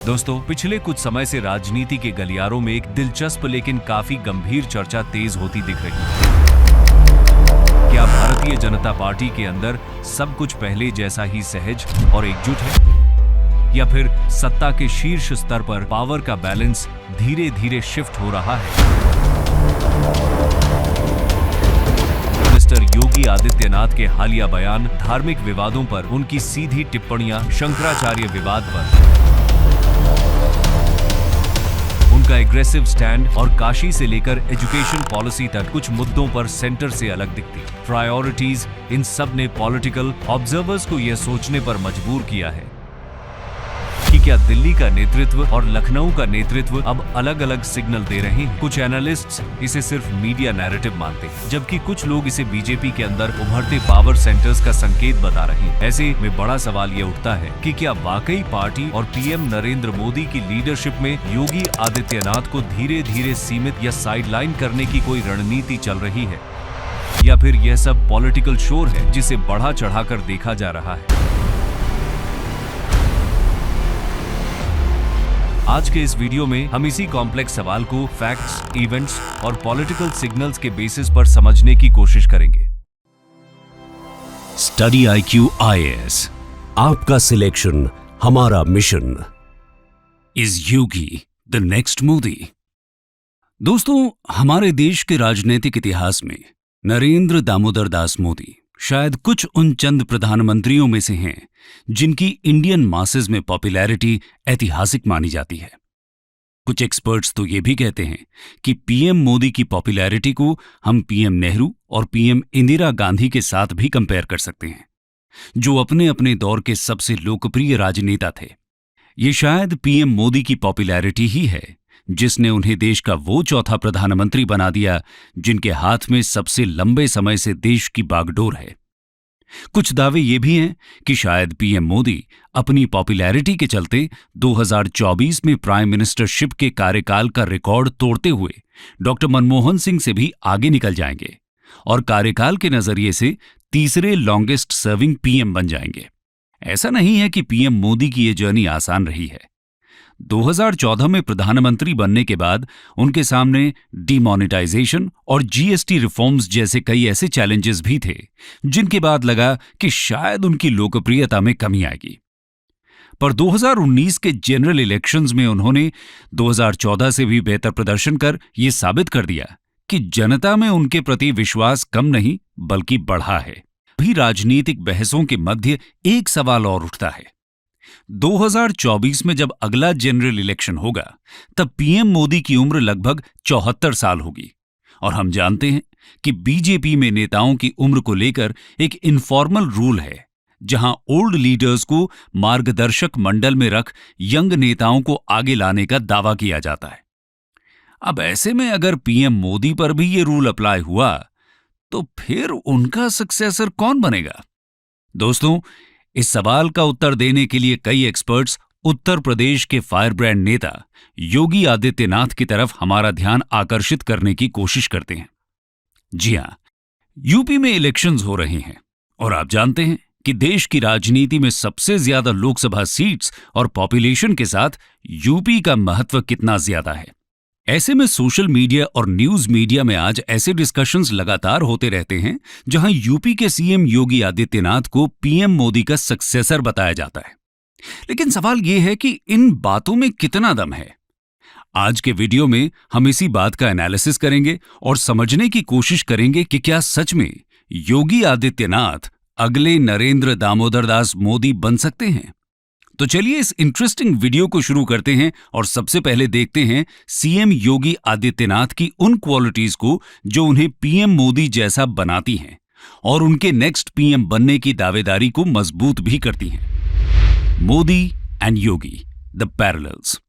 दोस्तों, पिछले कुछ समय से राजनीति के गलियारों में एक दिलचस्प लेकिन काफी गंभीर चर्चा तेज होती दिख रही है। क्या भारतीय जनता पार्टी के अंदर सब कुछ पहले जैसा ही सहज और एकजुट है, या फिर सत्ता के शीर्ष स्तर पर पावर का बैलेंस धीरे धीरे शिफ्ट हो रहा है? मिस्टर योगी आदित्यनाथ के हालिया बयान, धार्मिक विवादों पर उनकी सीधी टिप्पणियां, शंकराचार्य विवाद पर उनका एग्रेसिव स्टैंड और काशी से लेकर एजुकेशन पॉलिसी तक कुछ मुद्दों पर सेंटर से अलग दिखती प्रायोरिटीज, इन सब ने पॉलिटिकल ऑब्जर्वर्स को यह सोचने पर मजबूर किया है कि क्या दिल्ली का नेतृत्व और लखनऊ का नेतृत्व अब अलग अलग सिग्नल दे रहे हैं। कुछ एनालिस्ट्स इसे सिर्फ मीडिया नैरेटिव मानते हैं, जबकि कुछ लोग इसे बीजेपी के अंदर उभरते पावर सेंटर्स का संकेत बता रहे हैं। ऐसे में बड़ा सवाल यह उठता है कि क्या वाकई पार्टी और पीएम नरेंद्र मोदी की लीडरशिप में योगी आदित्यनाथ को धीरे धीरे सीमित या साइडलाइन करने की कोई रणनीति चल रही है, या फिर यह सब पॉलिटिकल शोर है जिसे बढ़ा चढ़ाकर देखा जा रहा है। आज के इस वीडियो में हम इसी कॉम्प्लेक्स सवाल को फैक्ट्स, इवेंट्स और पॉलिटिकल सिग्नल्स के बेसिस पर समझने की कोशिश करेंगे। स्टडी IQ IAS, आपका सिलेक्शन हमारा mission. Is Yogi the next Modi? दोस्तों, हमारे देश के राजनीतिक इतिहास में नरेंद्र दामोदर दास मोदी शायद कुछ उन चंद प्रधानमंत्रियों में से हैं जिनकी इंडियन मासेस में पॉपुलैरिटी ऐतिहासिक मानी जाती है। कुछ एक्सपर्ट्स तो ये भी कहते हैं कि पीएम मोदी की पॉपुलैरिटी को हम पीएम नेहरू और पीएम इंदिरा गांधी के साथ भी कंपेयर कर सकते हैं, जो अपने अपने दौर के सबसे लोकप्रिय राजनेता थे। ये शायद पीएम मोदी की पॉपुलैरिटी ही है जिसने उन्हें देश का वो चौथा प्रधानमंत्री बना दिया जिनके हाथ में सबसे लंबे समय से देश की बागडोर है। कुछ दावे ये भी हैं कि शायद पीएम मोदी अपनी पॉपुलैरिटी के चलते 2024 में प्राइम मिनिस्टरशिप के कार्यकाल का रिकॉर्ड तोड़ते हुए डॉक्टर मनमोहन सिंह से भी आगे निकल जाएंगे और कार्यकाल के नजरिए से तीसरे लॉन्गेस्ट सर्विंग पीएम बन जाएंगे। ऐसा नहीं है कि पीएम मोदी की ये जर्नी आसान रही है। 2014 में प्रधानमंत्री बनने के बाद उनके सामने डिमोनेटाइजेशन और जीएसटी रिफॉर्म्स जैसे कई ऐसे चैलेंजेस भी थे जिनके बाद लगा कि शायद उनकी लोकप्रियता में कमी आएगी। पर 2019 के जनरल इलेक्शंस में उन्होंने 2014 से भी बेहतर प्रदर्शन कर यह साबित कर दिया कि जनता में उनके प्रति विश्वास कम नहीं बल्कि बढ़ा है। भी राजनीतिक बहसों के मध्य एक सवाल और उठता है। 2024 में जब अगला जनरल इलेक्शन होगा तब पीएम मोदी की उम्र लगभग 74 साल होगी, और हम जानते हैं कि बीजेपी में नेताओं की उम्र को लेकर एक इनफॉर्मल रूल है जहां ओल्ड लीडर्स को मार्गदर्शक मंडल में रख यंग नेताओं को आगे लाने का दावा किया जाता है। अब ऐसे में अगर पीएम मोदी पर भी ये रूल अप्लाई हुआ तो फिर उनका सक्सेसर कौन बनेगा? दोस्तों, इस सवाल का उत्तर देने के लिए कई एक्सपर्ट्स उत्तर प्रदेश के फायरब्रांड नेता योगी आदित्यनाथ की तरफ हमारा ध्यान आकर्षित करने की कोशिश करते हैं। जी हां, यूपी में इलेक्शंस हो रहे हैं और आप जानते हैं कि देश की राजनीति में सबसे ज्यादा लोकसभा सीट्स और पॉपुलेशन के साथ यूपी का महत्व कितना ज्यादा है। ऐसे में सोशल मीडिया और न्यूज मीडिया में आज ऐसे डिस्कशंस लगातार होते रहते हैं जहां यूपी के सीएम योगी आदित्यनाथ को पीएम मोदी का सक्सेसर बताया जाता है। लेकिन सवाल यह है कि इन बातों में कितना दम है। आज के वीडियो में हम इसी बात का एनालिसिस करेंगे और समझने की कोशिश करेंगे कि क्या सच में योगी आदित्यनाथ अगले नरेंद्र दामोदर दास मोदी बन सकते हैं। तो चलिए इस इंटरेस्टिंग वीडियो को शुरू करते हैं और सबसे पहले देखते हैं सीएम योगी आदित्यनाथ की उन क्वालिटीज को जो उन्हें पीएम मोदी जैसा बनाती हैं और उनके नेक्स्ट पीएम बनने की दावेदारी को मजबूत भी करती हैं। Modi and Yogi, the parallels.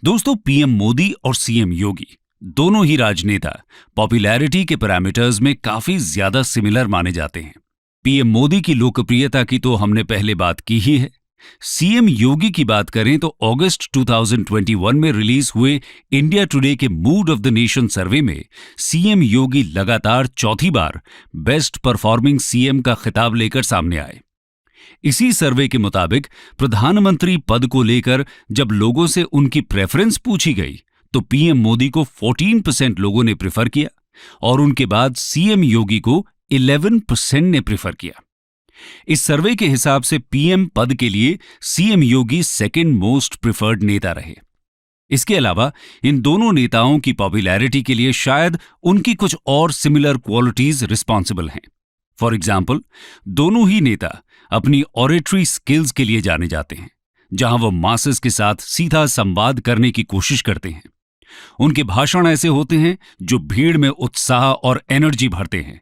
दोस्तों, पीएम मोदी और सीएम योगी दोनों ही राजनेता पॉपुलैरिटी के पैरामीटर्स में काफी ज्यादा सिमिलर माने जाते हैं। पीएम मोदी की लोकप्रियता की तो हमने पहले बात की ही है। सीएम योगी की बात करें तो अगस्त 2021 में रिलीज हुए इंडिया टुडे के मूड ऑफ द नेशन सर्वे में सीएम योगी लगातार चौथी बार बेस्ट परफॉर्मिंग सीएम का खिताब लेकर सामने आए। इसी सर्वे के मुताबिक प्रधानमंत्री पद को लेकर जब लोगों से उनकी प्रेफरेंस पूछी गई तो पीएम मोदी को 14% लोगों ने प्रेफर किया और उनके बाद सीएम योगी को 11% ने प्रेफर किया। इस सर्वे के हिसाब से पीएम पद के लिए सीएम योगी सेकंड मोस्ट प्रिफर्ड नेता रहे। इसके अलावा इन दोनों नेताओं की पॉपुलैरिटी के लिए शायद उनकी कुछ और सिमिलर क्वालिटीज रिस्पॉन्सिबल हैं। फॉर एग्जाम्पल, दोनों ही नेता अपनी ऑरेटरी स्किल्स के लिए जाने जाते हैं, जहां वो मासेस के साथ सीधा संवाद करने की कोशिश करते हैं। उनके भाषण ऐसे होते हैं जो भीड़ में उत्साह और एनर्जी भरते हैं।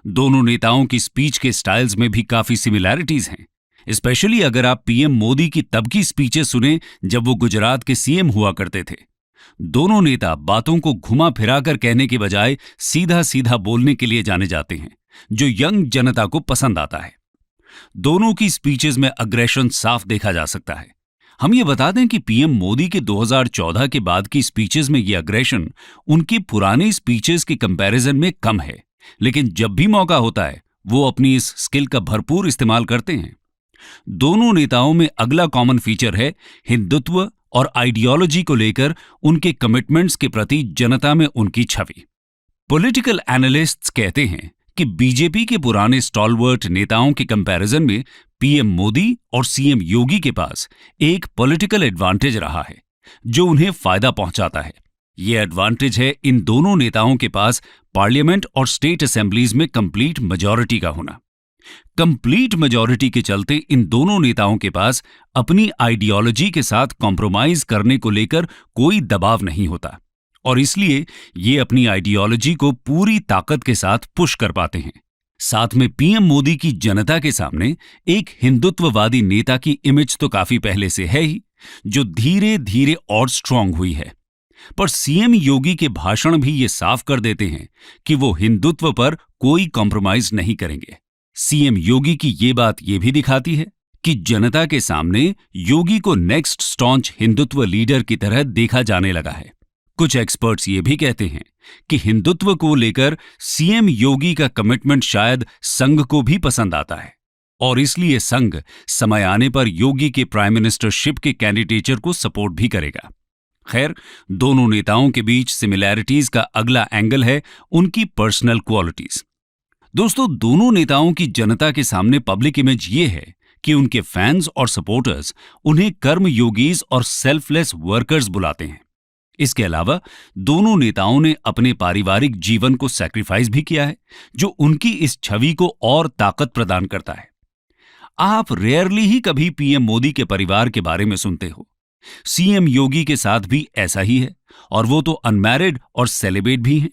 दोनों नेताओं की स्पीच के स्टाइल्स में भी काफी सिमिलैरिटीज हैं, स्पेशली अगर आप पीएम मोदी की तब की स्पीचें सुने जब वो गुजरात के सीएम हुआ करते थे। दोनों नेता बातों को घुमा फिराकर कहने के बजाय सीधा सीधा बोलने के लिए जाने जाते हैं, जो यंग जनता को पसंद आता है। दोनों की स्पीचेस में अग्रेशन साफ देखा जा सकता है। हम ये बता दें कि पीएम मोदी के 2014 के बाद की स्पीचेस में ये अग्रेशन उनकी पुरानी स्पीचेस के कंपैरिजन में कम है, लेकिन जब भी मौका होता है वो अपनी इस स्किल का भरपूर इस्तेमाल करते हैं। दोनों नेताओं में अगला कॉमन फीचर है हिंदुत्व और आइडियोलॉजी को लेकर उनके कमिटमेंट्स के प्रति जनता में उनकी छवि। पॉलिटिकल एनालिस्ट्स कहते हैं कि बीजेपी के पुराने स्टॉलवर्ट नेताओं के कंपैरिजन में पीएम मोदी और सीएम योगी के पास एक पॉलिटिकल एडवांटेज रहा है जो उन्हें फायदा पहुंचाता है। ये एडवांटेज है इन दोनों नेताओं के पास पार्लियामेंट और स्टेट असेंबलीज में कंप्लीट मेजॉरिटी का होना। कंप्लीट मेजॉरिटी के चलते इन दोनों नेताओं के पास अपनी आइडियोलॉजी के साथ कॉम्प्रोमाइज करने को लेकर कोई दबाव नहीं होता और इसलिए ये अपनी आइडियोलॉजी को पूरी ताकत के साथ पुश कर पाते हैं। साथ में पीएम मोदी की जनता के सामने एक हिंदुत्ववादी नेता की इमेज तो काफी पहले से है ही, जो धीरे धीरे और स्ट्रांग हुई है। पर सीएम योगी के भाषण भी ये साफ कर देते हैं कि वो हिंदुत्व पर कोई कॉम्प्रोमाइज नहीं करेंगे। सीएम योगी की ये बात ये भी दिखाती है कि जनता के सामने योगी को नेक्स्ट स्टॉन्च हिंदुत्व लीडर की तरह देखा जाने लगा है। कुछ एक्सपर्ट्स ये भी कहते हैं कि हिंदुत्व को लेकर सीएम योगी का कमिटमेंट शायद संघ को भी पसंद आता है और इसलिए संघ समय आने पर योगी के प्राइम मिनिस्टरशिप के कैंडिडेचर को सपोर्ट भी करेगा। खैर, दोनों नेताओं के बीच सिमिलैरिटीज का अगला एंगल है उनकी पर्सनल क्वालिटीज। दोस्तों, दोनों नेताओं की जनता के सामने पब्लिक इमेज ये है कि उनके फैंस और सपोर्टर्स उन्हें कर्मयोगीज और सेल्फलेस वर्कर्स बुलाते हैं। इसके अलावा दोनों नेताओं ने अपने पारिवारिक जीवन को सैक्रिफाइस भी किया है, जो उनकी इस छवि को और ताकत प्रदान करता है। आप रेयरली ही कभी पीएम मोदी के परिवार के बारे में सुनते हो। सीएम योगी के साथ भी ऐसा ही है और वो तो अनमैरिड और सेलिब्रेट भी हैं।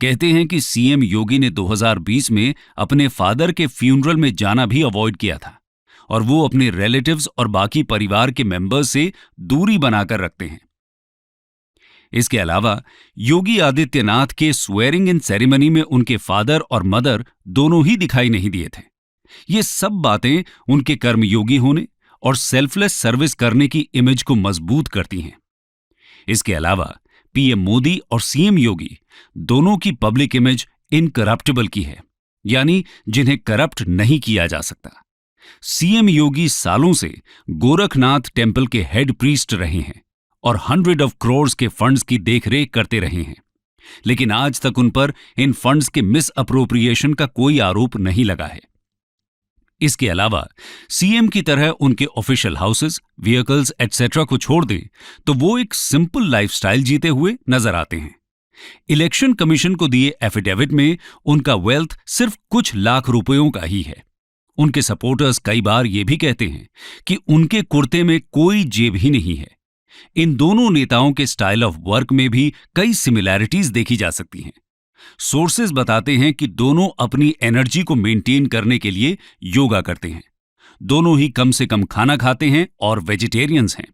कहते हैं कि सीएम योगी ने 2020 में अपने फादर के फ्यूनरल में जाना भी अवॉइड किया था और वो अपने रिलेटिव्स और बाकी परिवार के मेंबर्स से दूरी बनाकर रखते हैं। इसके अलावा योगी आदित्यनाथ के स्वेरिंग इन सेरेमनी में उनके फादर और मदर दोनों ही दिखाई नहीं दिए थे। ये सब बातें उनके कर्मयोगी होने और सेल्फलेस सर्विस करने की इमेज को मजबूत करती हैं। इसके अलावा पीएम मोदी और सीएम योगी दोनों की पब्लिक इमेज इनकरप्टेबल की है, यानी जिन्हें करप्ट नहीं किया जा सकता। सीएम योगी सालों से गोरखनाथ टेम्पल के हेड प्रीस्ट रहे हैं और 100 करोड़ के फंड्स की देखरेख करते रहे हैं, लेकिन आज तक उन पर इन फंड्स के मिस अप्रोप्रिएशन का कोई आरोप नहीं लगा है। इसके अलावा सीएम की तरह उनके ऑफिशियल हाउसेस, व्हीकल्स एटसेट्रा को छोड़ दें तो वो एक सिंपल लाइफस्टाइल जीते हुए नजर आते हैं। इलेक्शन कमीशन को दिए एफिडेविट में उनका वेल्थ सिर्फ कुछ लाख रुपयों का ही है। उनके सपोर्टर्स कई बार ये भी कहते हैं कि उनके कुर्ते में कोई जेब ही नहीं है। इन दोनों नेताओं के स्टाइल ऑफ वर्क में भी कई सिमिलैरिटीज देखी जा सकती हैं। सोर्सेज बताते हैं कि दोनों अपनी एनर्जी को मेंटेन करने के लिए योगा करते हैं। दोनों ही कम से कम खाना खाते हैं और वेजिटेरियंस हैं।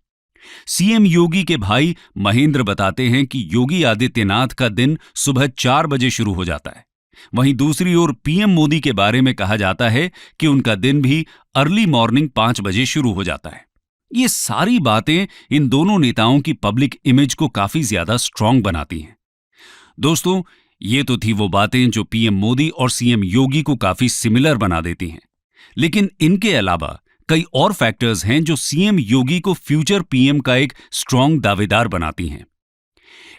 सीएम योगी के भाई महेंद्र बताते हैं कि योगी आदित्यनाथ का दिन सुबह 4 बजे शुरू हो जाता है। वहीं दूसरी ओर पीएम मोदी के बारे में कहा जाता है कि उनका दिन भी अर्ली मॉर्निंग 5 बजे शुरू हो जाता है। ये सारी बातें इन दोनों नेताओं की पब्लिक इमेज को काफी ज्यादा स्ट्रांग बनाती हैं। दोस्तों, ये तो थी वो बातें जो पीएम मोदी और सीएम योगी को काफी सिमिलर बना देती हैं, लेकिन इनके अलावा कई और फैक्टर्स हैं जो सीएम योगी को फ्यूचर पीएम का एक स्ट्रॉन्ग दावेदार बनाती हैं।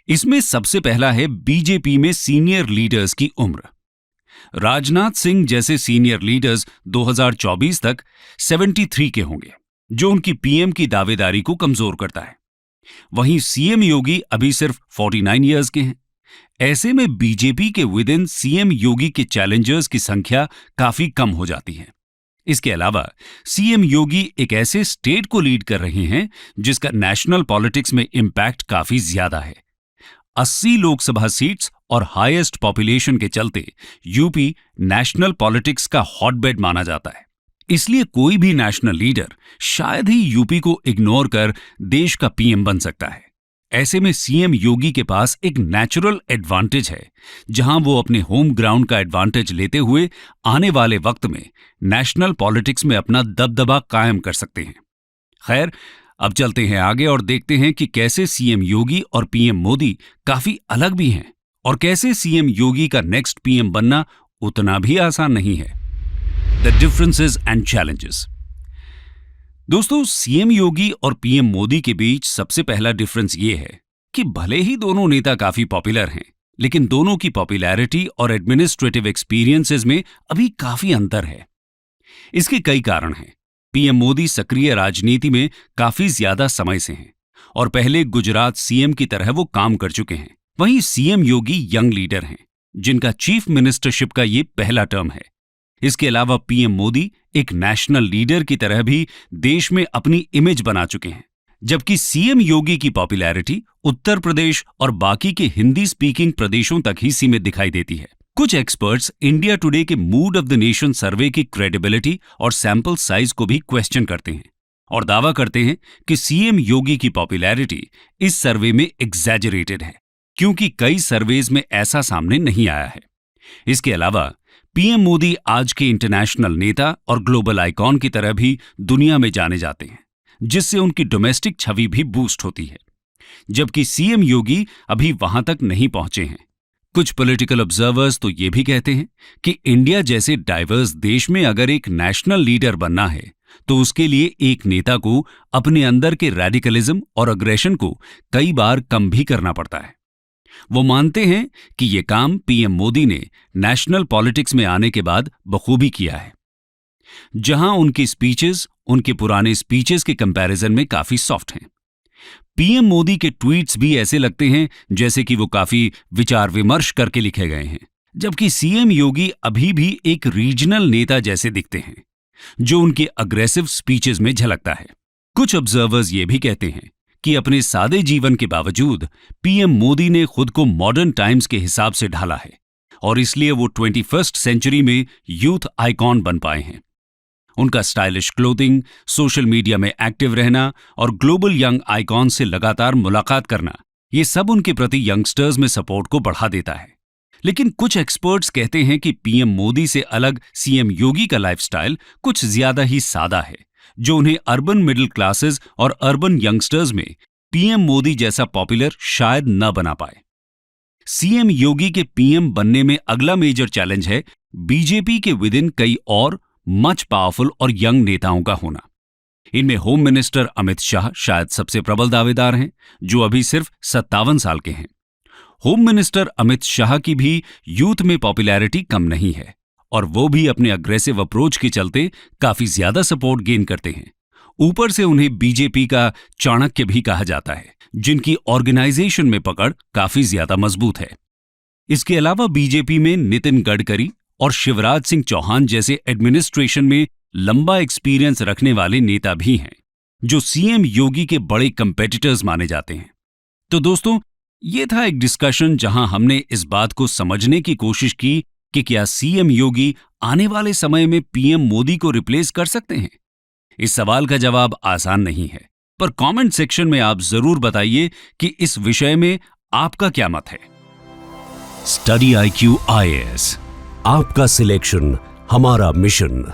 इसमें सबसे पहला है बीजेपी में सीनियर लीडर्स की उम्र। राजनाथ सिंह जैसे सीनियर लीडर्स 2024 तक 73 के होंगे, जो उनकी पीएम की दावेदारी को कमजोर करता है। वहीं सीएम योगी अभी सिर्फ 49 इयर्स के हैं। ऐसे में बीजेपी के विद इन सीएम योगी के चैलेंजर्स की संख्या काफी कम हो जाती है। इसके अलावा सीएम योगी एक ऐसे स्टेट को लीड कर रहे हैं जिसका नेशनल पॉलिटिक्स में इंपैक्ट काफी ज्यादा है। 80 लोकसभा सीट्स और हाईएस्ट पॉपुलेशन के चलते यूपी नेशनल पॉलिटिक्स का हॉटबेड माना जाता है। इसलिए कोई भी नेशनल लीडर शायद ही यूपी को इग्नोर कर देश का पीएम बन सकता है। ऐसे में सीएम योगी के पास एक नेचुरल एडवांटेज है, जहां वो अपने होम ग्राउंड का एडवांटेज लेते हुए आने वाले वक्त में नेशनल पॉलिटिक्स में अपना दबदबा कायम कर सकते हैं। खैर, अब चलते हैं आगे और देखते हैं कि कैसे सीएम योगी और पीएम मोदी काफी अलग भी हैं और कैसे सीएम योगी का नेक्स्ट पीएम बनना उतना भी आसान नहीं है। The differences and challenges. दोस्तों, सीएम योगी और पीएम मोदी के बीच सबसे पहला डिफरेंस ये है कि भले ही दोनों नेता काफी पॉपुलर हैं, लेकिन दोनों की पॉपुलैरिटी और एडमिनिस्ट्रेटिव एक्सपीरियंसेस में अभी काफी अंतर है। इसके कई कारण हैं। पीएम मोदी सक्रिय राजनीति में काफी ज्यादा समय से हैं और पहले गुजरात सीएम की तरह वो काम कर चुके हैं। वहीं सीएम योगी यंग लीडर हैं, जिनका चीफ मिनिस्टरशिप का ये पहला टर्म है। इसके अलावा पीएम मोदी एक नेशनल लीडर की तरह भी देश में अपनी इमेज बना चुके हैं, जबकि सीएम योगी की पॉपुलैरिटी उत्तर प्रदेश और बाकी के हिंदी स्पीकिंग प्रदेशों तक ही सीमित दिखाई देती है। कुछ एक्सपर्ट्स इंडिया टुडे के मूड ऑफ द नेशन सर्वे की क्रेडिबिलिटी और सैंपल साइज को भी क्वेश्चन करते हैं और दावा करते हैं कि सीएम योगी की पॉपुलैरिटी इस सर्वे में एग्जैजरेटेड है, क्योंकि कई सर्वेज में ऐसा सामने नहीं आया है। इसके अलावा पीएम मोदी आज के इंटरनेशनल नेता और ग्लोबल आइकॉन की तरह भी दुनिया में जाने जाते हैं, जिससे उनकी डोमेस्टिक छवि भी बूस्ट होती है, जबकि सीएम योगी अभी वहां तक नहीं पहुंचे हैं। कुछ पॉलिटिकल ऑब्जर्वर्स तो ये भी कहते हैं कि इंडिया जैसे डाइवर्स देश में अगर एक नेशनल लीडर बनना है तो उसके लिए एक नेता को अपने अंदर के रेडिकलिज्म और अग्रेशन को कई बार कम भी करना पड़ता है। वो मानते हैं कि ये काम पीएम मोदी ने नेशनल पॉलिटिक्स में आने के बाद बखूबी किया है, जहां उनकी स्पीचेस उनके पुराने स्पीचेस के कंपैरिजन में काफी सॉफ्ट हैं। पीएम मोदी के ट्वीट्स भी ऐसे लगते हैं जैसे कि वो काफी विचार विमर्श करके लिखे गए हैं, जबकि सीएम योगी अभी भी एक रीजनल नेता जैसे दिखते हैं, जो उनके अग्रेसिव स्पीचेस में झलकता है। कुछ ऑब्जर्वर्स ये भी कहते हैं कि अपने सादे जीवन के बावजूद पीएम मोदी ने खुद को मॉडर्न टाइम्स के हिसाब से ढाला है और इसलिए वो 21st सेंचुरी में यूथ आइकॉन बन पाए हैं। उनका स्टाइलिश क्लोथिंग, सोशल मीडिया में एक्टिव रहना और ग्लोबल यंग आइकॉन से लगातार मुलाकात करना, ये सब उनके प्रति यंगस्टर्स में सपोर्ट को बढ़ा देता है। लेकिन कुछ एक्सपर्ट्स कहते हैं कि पीएम मोदी से अलग सीएम योगी का लाइफस्टाइल कुछ ज्यादा ही सादा है, जो उन्हें अर्बन मिडिल क्लासेस और अर्बन यंगस्टर्स में पीएम मोदी जैसा पॉपुलर शायद न बना पाए। सीएम योगी के पीएम बनने में अगला मेजर चैलेंज है बीजेपी के विद इन कई और मच पावरफुल और यंग नेताओं का होना। इनमें होम मिनिस्टर अमित शाह शायद सबसे प्रबल दावेदार हैं, जो अभी सिर्फ 57 साल के हैं। होम मिनिस्टर अमित शाह की भी यूथ में पॉपुलैरिटी कम नहीं है और वो भी अपने अग्रेसिव अप्रोच के चलते काफी ज्यादा सपोर्ट गेन करते हैं। ऊपर से उन्हें बीजेपी का चाणक्य भी कहा जाता है, जिनकी ऑर्गेनाइजेशन में पकड़ काफी ज्यादा मजबूत है। इसके अलावा बीजेपी में नितिन गडकरी और शिवराज सिंह चौहान जैसे एडमिनिस्ट्रेशन में लंबा एक्सपीरियंस रखने वाले नेता भी हैं, जो सीएम योगी के बड़े कंपेटिटर्स माने जाते हैं। तो दोस्तों, ये था एक डिस्कशन जहां हमने इस बात को समझने की कोशिश की कि क्या सीएम योगी आने वाले समय में पीएम मोदी को रिप्लेस कर सकते हैं। इस सवाल का जवाब आसान नहीं है, पर कमेंट सेक्शन में आप जरूर बताइए कि इस विषय में आपका क्या मत है। स्टडी IQ IAS, आपका सिलेक्शन हमारा मिशन।